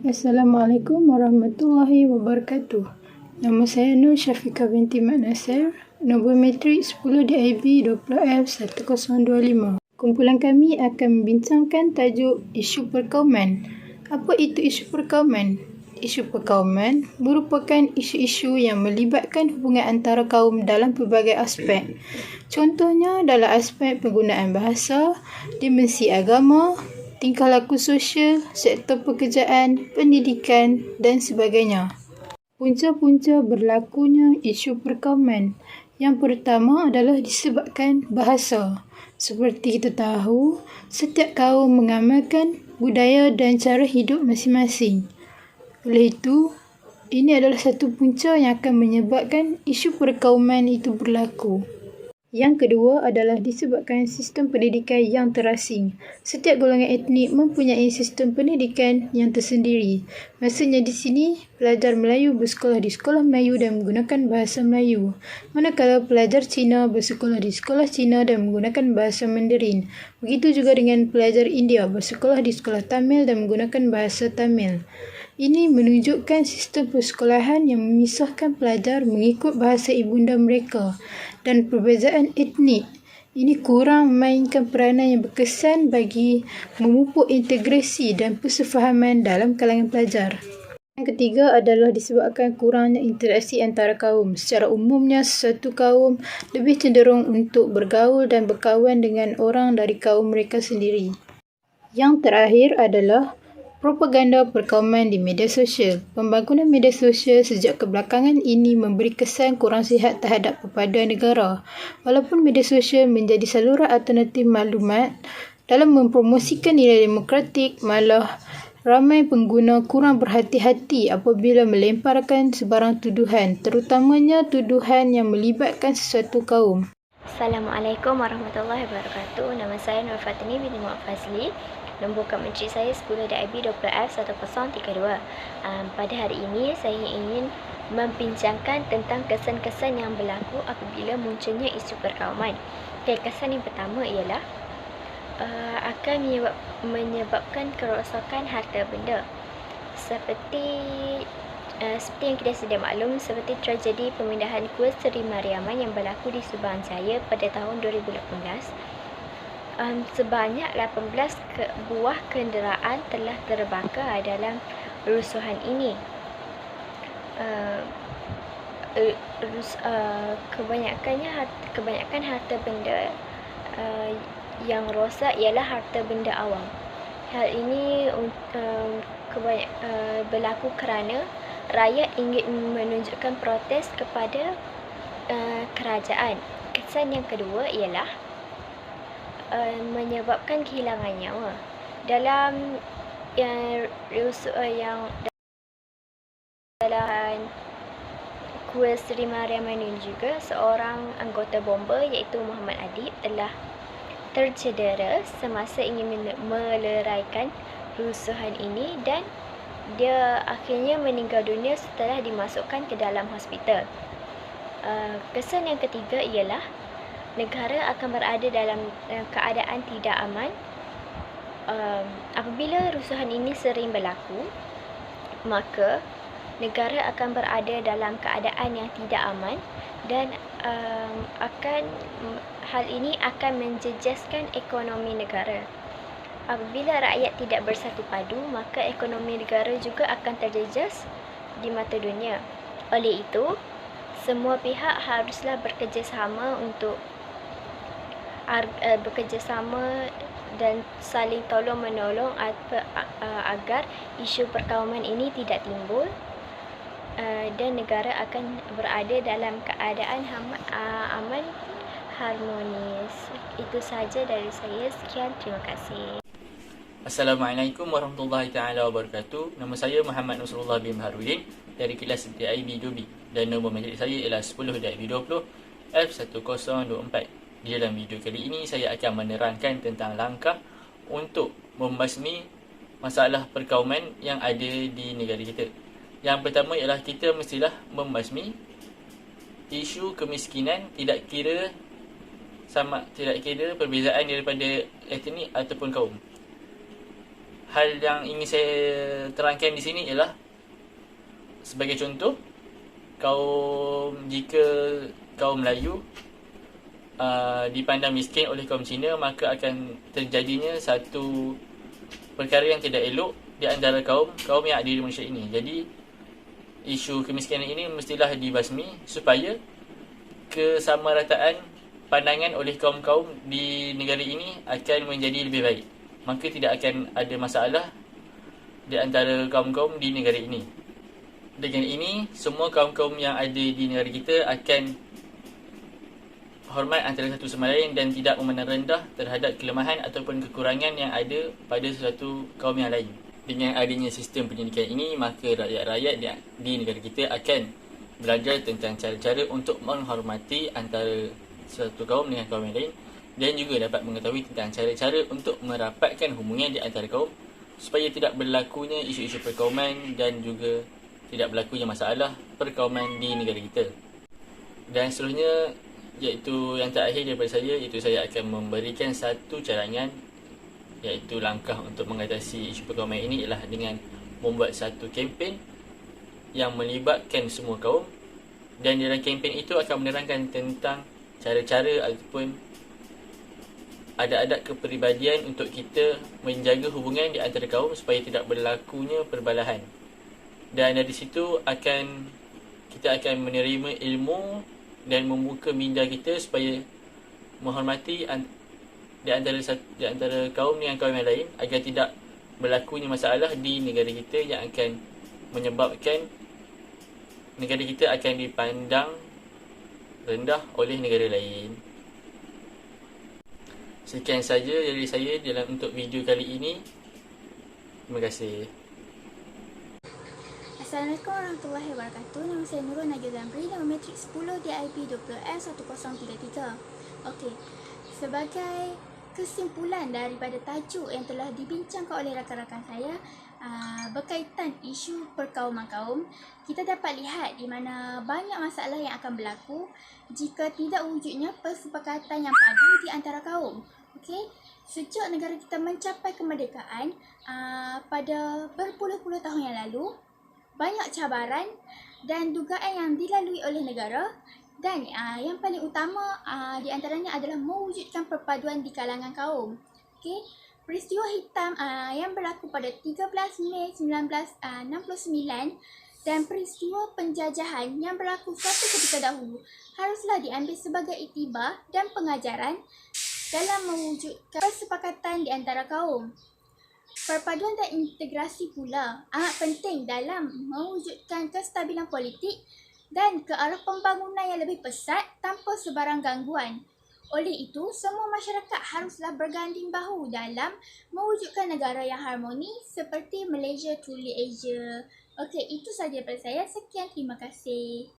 Assalamualaikum warahmatullahi wabarakatuh. Nama saya Nur Syafiqah binti Mat Nasir, nombor matrik 10 DIB 20F1025. Kumpulan kami akan membincangkan tajuk isu perkauman. Apa itu isu perkauman? Isu perkauman merupakan isu-isu yang melibatkan hubungan antara kaum dalam pelbagai aspek. Contohnya dalam aspek penggunaan bahasa, dimensi agama, tingkah laku sosial, sektor pekerjaan, pendidikan dan sebagainya. Punca-punca berlakunya isu perkauman. Yang pertama adalah disebabkan bahasa. Seperti kita tahu, setiap kaum mengamalkan budaya dan cara hidup masing-masing. Oleh itu, ini adalah satu punca yang akan menyebabkan isu perkauman itu berlaku. Yang kedua adalah disebabkan sistem pendidikan yang terasing. Setiap golongan etnik mempunyai sistem pendidikan yang tersendiri. Maksudnya di sini, pelajar Melayu bersekolah di sekolah Melayu dan menggunakan bahasa Melayu. Manakala pelajar Cina bersekolah di sekolah Cina dan menggunakan bahasa Mandarin. Begitu juga dengan pelajar India bersekolah di sekolah Tamil dan menggunakan bahasa Tamil. Ini menunjukkan sistem persekolahan yang memisahkan pelajar mengikut bahasa ibunda mereka dan perbezaan etnik. Ini kurang memainkan peranan yang berkesan bagi memupuk integrasi dan persefahaman dalam kalangan pelajar. Yang ketiga adalah disebabkan kurangnya interaksi antara kaum. Secara umumnya, sesuatu kaum lebih cenderung untuk bergaul dan berkawan dengan orang dari kaum mereka sendiri. Yang terakhir adalah propaganda perkauman di media sosial. Pembangunan media sosial sejak kebelakangan ini memberi kesan kurang sihat terhadap perpaduan negara. Walaupun media sosial menjadi saluran alternatif maklumat dalam mempromosikan nilai demokratik, malah ramai pengguna kurang berhati-hati apabila melemparkan sebarang tuduhan, terutamanya tuduhan yang melibatkan sesuatu kaum. Assalamualaikum warahmatullahi wabarakatuh. Nama saya Nur Fatini binti Muhammad Fazli. Nombor kad menteri saya 10 DIB 20F1032. Pada hari ini saya ingin membincangkan tentang kesan-kesan yang berlaku apabila munculnya isu perkauman. Kesan yang pertama ialah akan menyebabkan kerosakan harta benda. Seperti yang kita sedia maklum, seperti tragedi pemindahan kuil Seri Mariaman yang berlaku di Subang Jaya pada tahun 2018. Sebanyak 18 buah kenderaan telah terbakar dalam rusuhan ini. Kebanyakan harta benda yang rosak ialah harta benda awam. Hal ini berlaku kerana rakyat ingin menunjukkan protes kepada kerajaan. Kesan yang kedua ialah menyebabkan kehilangan nyawa. Dalam dalam kuil Seri Mariaman ini juga seorang anggota bomba iaitu Muhammad Adib telah tercedera semasa ingin meleraikan rusuhan ini dan dia akhirnya meninggal dunia setelah dimasukkan ke dalam hospital. Kesan yang ketiga ialah negara akan berada dalam keadaan tidak aman. Apabila rusuhan ini sering berlaku, maka negara akan berada dalam keadaan yang tidak aman dan hal ini akan menjejaskan ekonomi negara. Apabila rakyat tidak bersatu padu, maka ekonomi negara juga akan terjejas di mata dunia. Oleh itu, semua pihak haruslah bekerjasama dan saling tolong-menolong agar isu perkauman ini tidak timbul dan negara akan berada dalam keadaan aman, harmonis. Itu sahaja dari saya. Sekian, terima kasih. Assalamualaikum warahmatullahi taala wabarakatuh. Nama saya Muhammad Nusrullah bin Harudin dari kelas DIB Jobi dan nombor matrik saya ialah 10 DIB 20 F1024. Di dalam video kali ini saya akan menerangkan tentang langkah untuk membasmi masalah perkauman yang ada di negara kita. Yang pertama ialah kita mestilah membasmi isu kemiskinan, tidak kira perbezaan daripada etnik ataupun kaum. hal yang ingin saya terangkan di sini ialah sebagai contoh, jika kaum Melayu dipandang miskin oleh kaum Cina, maka akan terjadinya satu perkara yang tidak elok di antara kaum yang ada di Malaysia ini. Jadi isu kemiskinan ini mestilah dibasmi supaya kesamarataan pandangan oleh kaum-kaum di negara ini akan menjadi lebih baik. Maka tidak akan ada masalah di antara kaum-kaum di negara ini. Dengan ini, semua kaum-kaum yang ada di negara kita akan hormat antara satu sama lain dan tidak memandang rendah terhadap kelemahan ataupun kekurangan yang ada pada sesuatu kaum yang lain. Dengan adanya sistem pendidikan ini, maka rakyat-rakyat di negara kita akan belajar tentang cara-cara untuk menghormati antara satu kaum dengan kaum yang lain, dan juga dapat mengetahui tentang cara-cara untuk merapatkan hubungan di antara kaum supaya tidak berlakunya isu-isu perkauman dan juga tidak berlakunya masalah perkauman di negara kita. Dan seterusnya, iaitu yang terakhir daripada saya, iaitu saya akan memberikan satu cadangan, iaitu langkah untuk mengatasi isu perkauman ini ialah dengan membuat satu kempen yang melibatkan semua kaum, dan dalam kempen itu akan menerangkan tentang cara-cara ataupun adab-adab kepribadian untuk kita menjaga hubungan di antara kaum supaya tidak berlakunya perbalahan. Dan dari situ kita akan menerima ilmu dan membuka minda kita supaya menghormati di antara kaum dengan kaum yang lain, agar tidak berlakunya masalah di negara kita yang akan menyebabkan negara kita akan dipandang rendah oleh negara lain. Sekian saja dari saya untuk video kali ini. Terima kasih. Assalamualaikum warahmatullahi wabarakatuh. Nama saya Nurul Najib Zamri, nama matrik 10 DIP 20F1033. Okey, sebagai kesimpulan daripada tajuk yang telah dibincangkan oleh rakan-rakan saya berkaitan isu perkauman kaum, kita dapat lihat di mana banyak masalah yang akan berlaku jika tidak wujudnya persepakatan yang padu di antara kaum. Okey, sejak negara kita mencapai kemerdekaan pada berpuluh-puluh tahun yang lalu, banyak cabaran dan dugaan yang dilalui oleh negara, dan yang paling utama di antaranya adalah mewujudkan perpaduan di kalangan kaum. Okey, peristiwa hitam yang berlaku pada 13 Mei 1969 dan peristiwa penjajahan yang berlaku suatu ketika dahulu haruslah diambil sebagai iktibar dan pengajaran dalam mewujudkan kesepakatan di antara kaum. Perpaduan dan integrasi pula amat penting dalam mewujudkan kestabilan politik dan ke arah pembangunan yang lebih pesat tanpa sebarang gangguan. Oleh itu, semua masyarakat haruslah berganding bahu dalam mewujudkan negara yang harmoni seperti Malaysia Truly Asia. Okey, itu sahaja daripada saya. Sekian, terima kasih.